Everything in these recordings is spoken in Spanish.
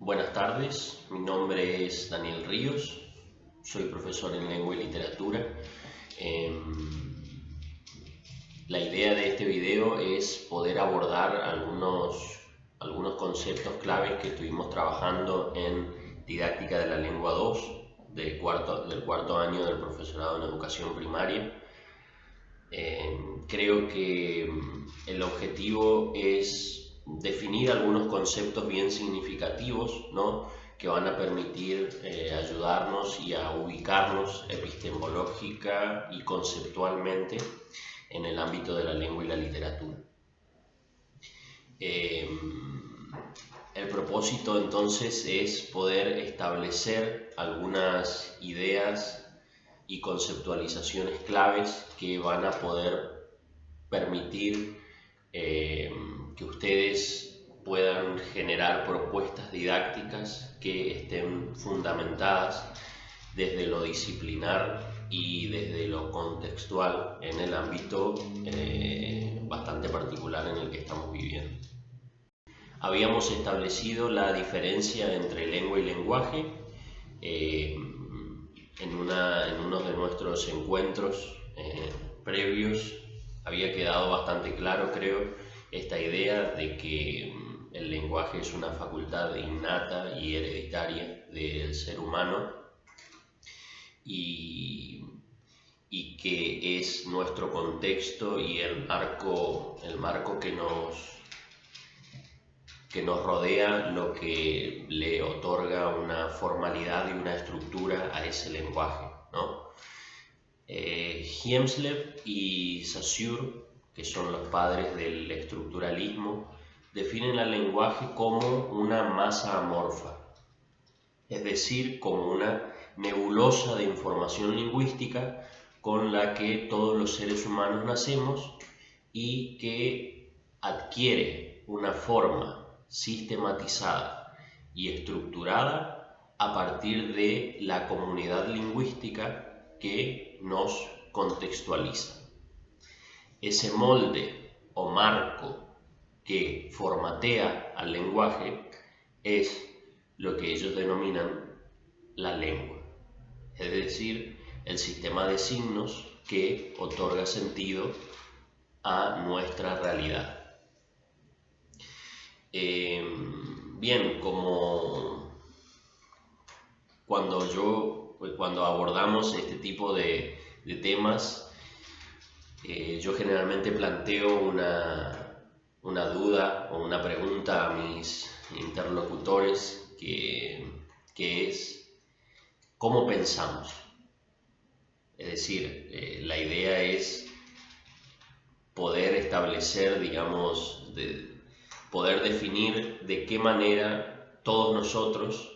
Buenas tardes, mi nombre es Daniel Ríos, soy profesor en lengua y literatura. La idea de este video es poder abordar algunos conceptos claves que estuvimos trabajando en Didáctica de la Lengua 2 del cuarto año del profesorado en educación primaria. Creo que el objetivo es definir algunos conceptos bien significativos, ¿no?, que van a permitir ayudarnos y a ubicarnos epistemológica y conceptualmente en el ámbito de la lengua y la literatura. El propósito entonces es poder establecer algunas ideas y conceptualizaciones claves que van a poder permitir que ustedes puedan generar propuestas didácticas que estén fundamentadas desde lo disciplinar y desde lo contextual en el ámbito bastante particular en el que estamos viviendo. Habíamos establecido la diferencia entre lengua y lenguaje en uno de nuestros encuentros previos. Había quedado bastante claro, creo, esta idea de que el lenguaje es una facultad innata y hereditaria del ser humano y que es nuestro contexto y el marco que nos rodea lo que le otorga una formalidad y una estructura a ese lenguaje, ¿no? Hjelmslev y Saussure, que son los padres del estructuralismo, definen al lenguaje como una masa amorfa, es decir, como una nebulosa de información lingüística con la que todos los seres humanos nacemos y que adquiere una forma sistematizada y estructurada a partir de la comunidad lingüística que nos contextualiza. Ese molde o marco que formatea al lenguaje es lo que ellos denominan la lengua, es decir, el sistema de signos que otorga sentido a nuestra realidad. Bien, como cuando abordamos este tipo de temas, yo generalmente planteo una duda o una pregunta a mis interlocutores que es ¿cómo pensamos? Es decir, la idea es poder establecer, digamos, poder definir de qué manera todos nosotros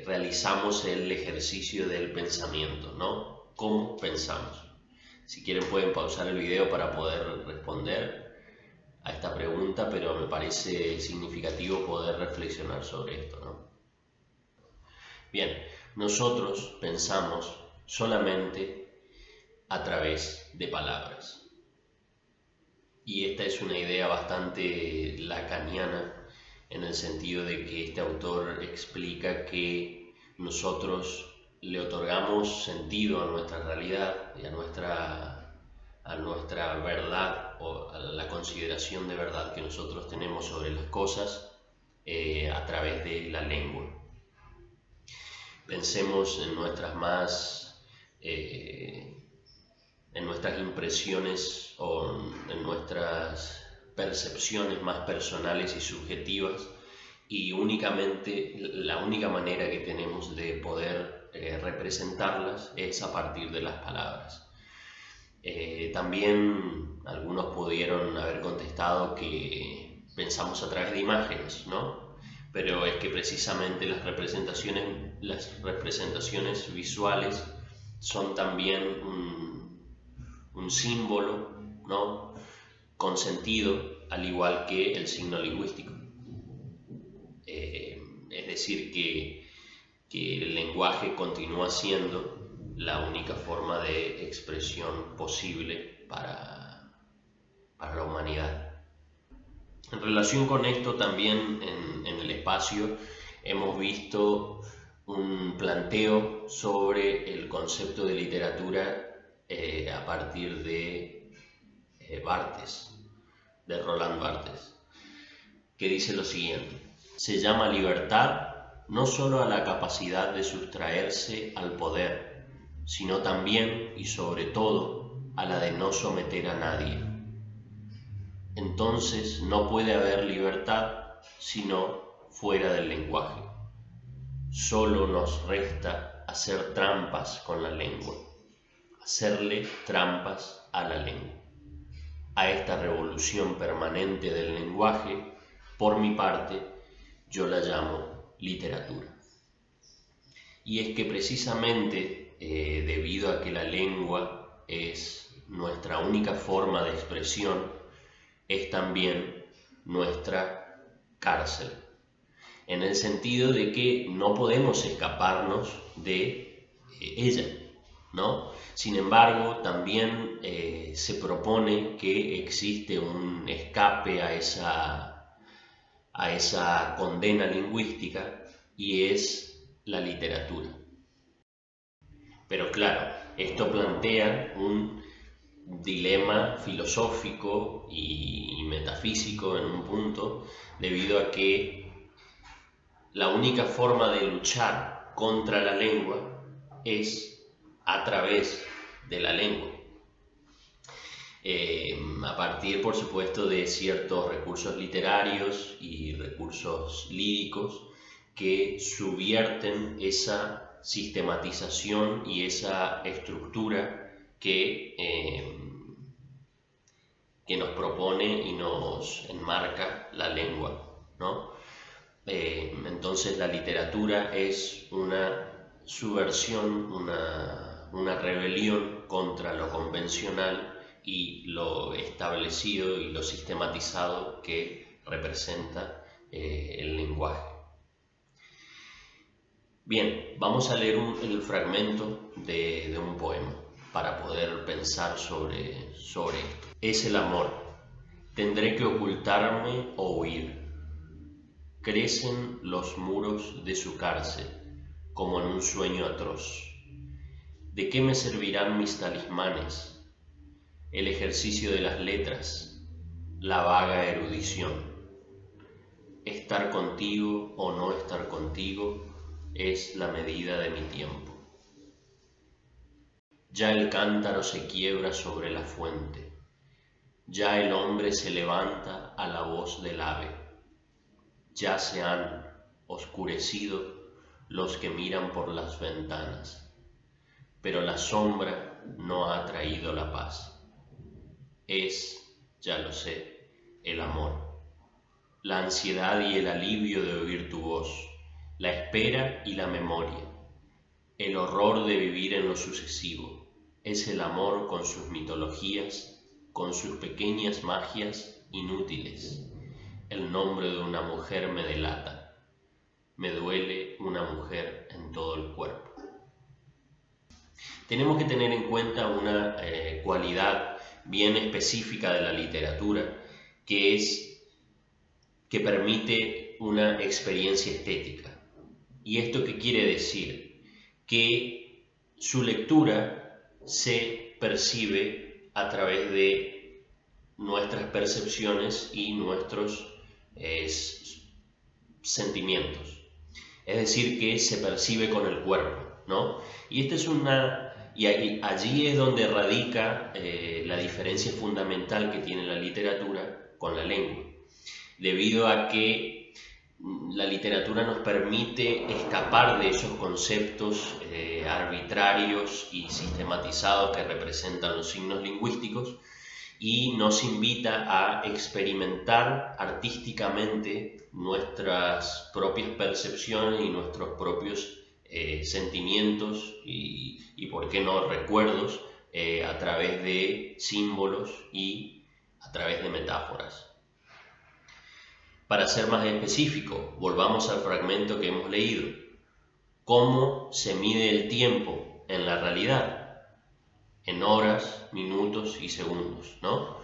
realizamos el ejercicio del pensamiento, ¿no? ¿Cómo pensamos? Si quieren pueden pausar el video para poder responder a esta pregunta, pero me parece significativo poder reflexionar sobre esto, ¿no? Bien, nosotros pensamos solamente a través de palabras. Y esta es una idea bastante lacaniana en el sentido de que este autor explica que nosotros le otorgamos sentido a nuestra realidad y a nuestra verdad o a la consideración de verdad que nosotros tenemos sobre las cosas a través de la lengua. Pensemos en nuestras impresiones o en nuestras percepciones más personales y subjetivas, y la única manera que tenemos de poder representarlas es a partir de las palabras. También algunos pudieron haber contestado que pensamos a través de imágenes, ¿no? Pero es que precisamente las representaciones visuales son también un símbolo, ¿no?, con sentido, al igual que el signo lingüístico. Es decir, que el lenguaje continúa siendo la única forma de expresión posible para la humanidad. En relación con esto, también en el el espacio hemos visto un planteo sobre el concepto de literatura a partir de Barthes, de Roland Barthes, que dice lo siguiente: se llama libertad no solo a la capacidad de sustraerse al poder, sino también y sobre todo a la de no someter a nadie. Entonces no puede haber libertad sino fuera del lenguaje. Solo nos resta hacer trampas con la lengua, hacerle trampas a la lengua. A esta revolución permanente del lenguaje, por mi parte, yo la llamo literatura. Y es que precisamente debido a que la lengua es nuestra única forma de expresión, es también nuestra cárcel, en el sentido de que no podemos escaparnos de ella, ¿no? Sin embargo, también se propone que existe un escape a esa condena lingüística, y es la literatura. Pero claro, esto plantea un dilema filosófico y metafísico en un punto, debido a que la única forma de luchar contra la lengua es a través de la lengua, a partir, por supuesto, de ciertos recursos literarios y recursos líricos que subvierten esa sistematización y esa estructura que nos propone y nos enmarca la lengua, ¿no? Entonces la literatura es una subversión, una rebelión contra lo convencional y lo establecido y lo sistematizado que representa el lenguaje. Bien, vamos a leer el fragmento de un poema para poder pensar sobre esto. Es el amor. Tendré que ocultarme o huir. Crecen los muros de su cárcel, como en un sueño atroz. ¿De qué me servirán mis talismanes? El ejercicio de las letras, la vaga erudición. Estar contigo o no estar contigo es la medida de mi tiempo. Ya el cántaro se quiebra sobre la fuente, ya el hombre se levanta a la voz del ave, ya se han oscurecido los que miran por las ventanas, pero la sombra no ha traído la paz. Es, ya lo sé, el amor, la ansiedad y el alivio de oír tu voz, la espera y la memoria, el horror de vivir en lo sucesivo. Es el amor con sus mitologías, con sus pequeñas magias inútiles. El nombre de una mujer me delata. Me duele una mujer en todo el cuerpo. Tenemos que tener en cuenta una cualidad bien específica de la literatura, que es que permite una experiencia estética. ¿Y esto qué quiere decir? Que su lectura se percibe a través de nuestras percepciones y nuestros sentimientos. Es decir, que se percibe con el cuerpo, ¿no? Y allí es donde radica la diferencia fundamental que tiene la literatura con la lengua, debido a que la literatura nos permite escapar de esos conceptos arbitrarios y sistematizados que representan los signos lingüísticos, y nos invita a experimentar artísticamente nuestras propias percepciones y nuestros propios sentimientos y por qué no recuerdos a través de símbolos y a través de metáforas. Para ser más específico, volvamos al fragmento que hemos leído. ¿Cómo se mide el tiempo en la realidad? En horas, minutos y segundos, ¿no?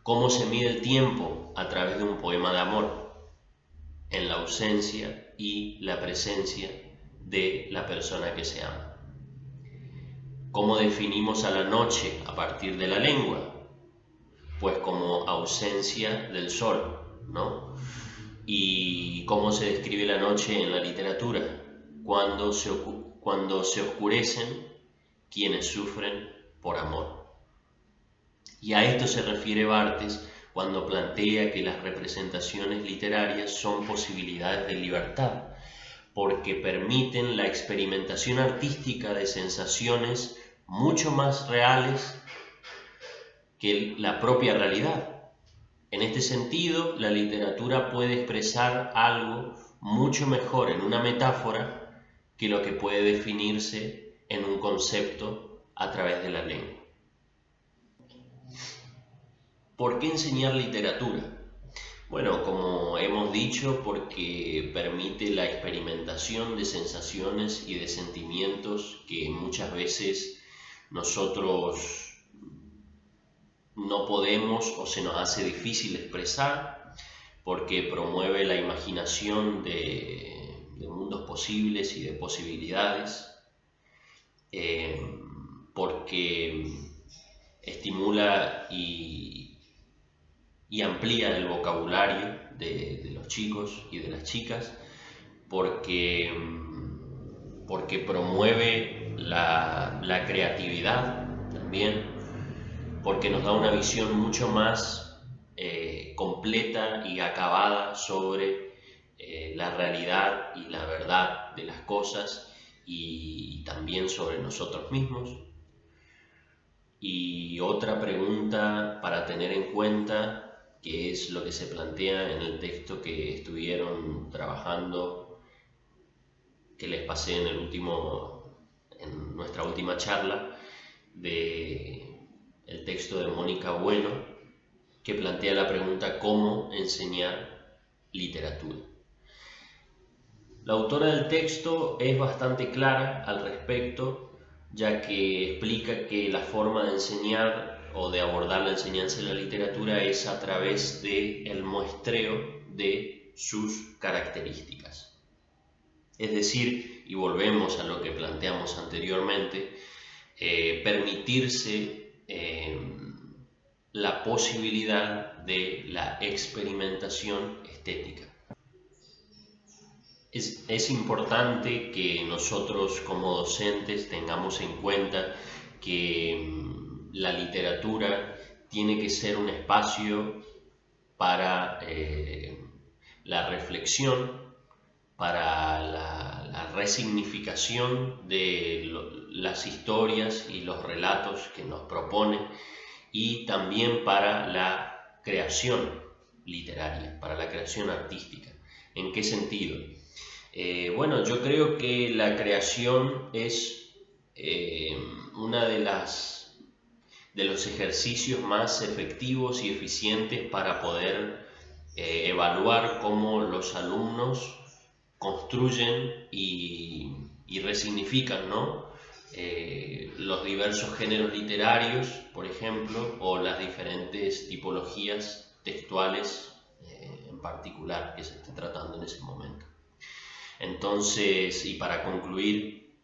¿Cómo se mide el tiempo a través de un poema de amor? en la ausencia y la presencia de la persona que se ama. ¿Cómo definimos a la noche a partir de la lengua? Pues como ausencia del sol, ¿no? ¿Y cómo se describe la noche en la literatura? Cuando se oscurecen quienes sufren por amor. Y a esto se refiere Barthes cuando plantea que las representaciones literarias son posibilidades de libertad, porque permiten la experimentación artística de sensaciones mucho más reales que la propia realidad. En este sentido, la literatura puede expresar algo mucho mejor en una metáfora que lo que puede definirse en un concepto a través de la lengua. ¿Por qué enseñar literatura? Bueno, como hemos dicho, porque permite la experimentación de sensaciones y de sentimientos que muchas veces nosotros no podemos o se nos hace difícil expresar, porque promueve la imaginación de mundos posibles y de posibilidades, porque estimula y amplía el vocabulario de los chicos y de las chicas, porque promueve la creatividad también, porque nos da una visión mucho más completa y acabada sobre la realidad y la verdad de las cosas y también sobre nosotros mismos. Y otra pregunta para tener en cuenta, que es lo que se plantea en el texto que estuvieron trabajando, que les pasé en nuestra última charla, el texto de Mónica Bueno, que plantea la pregunta ¿cómo enseñar literatura? La autora del texto es bastante clara al respecto, ya que explica que la forma de enseñar o de abordar la enseñanza de la literatura es a través del muestreo de sus características. Es decir, y volvemos a lo que planteamos anteriormente, permitirse la posibilidad de la experimentación estética. Es importante que nosotros como docentes tengamos en cuenta que la literatura tiene que ser un espacio para la reflexión, para la resignificación de las historias y los relatos que nos propone, y también para la creación literaria, para la creación artística. ¿En qué sentido? Bueno, yo creo que la creación es una de los ejercicios más efectivos y eficientes para poder evaluar cómo los alumnos construyen y resignifican, ¿no? Los diversos géneros literarios, por ejemplo, o las diferentes tipologías textuales en particular que se esté tratando en ese momento. Entonces, y para concluir,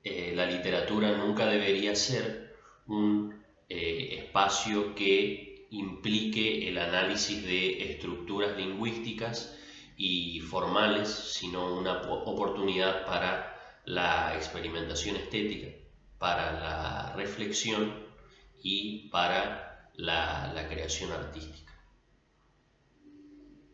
la literatura nunca debería ser un espacio que implique el análisis de estructuras lingüísticas y formales, sino una oportunidad para la experimentación estética, para la reflexión y para la creación artística.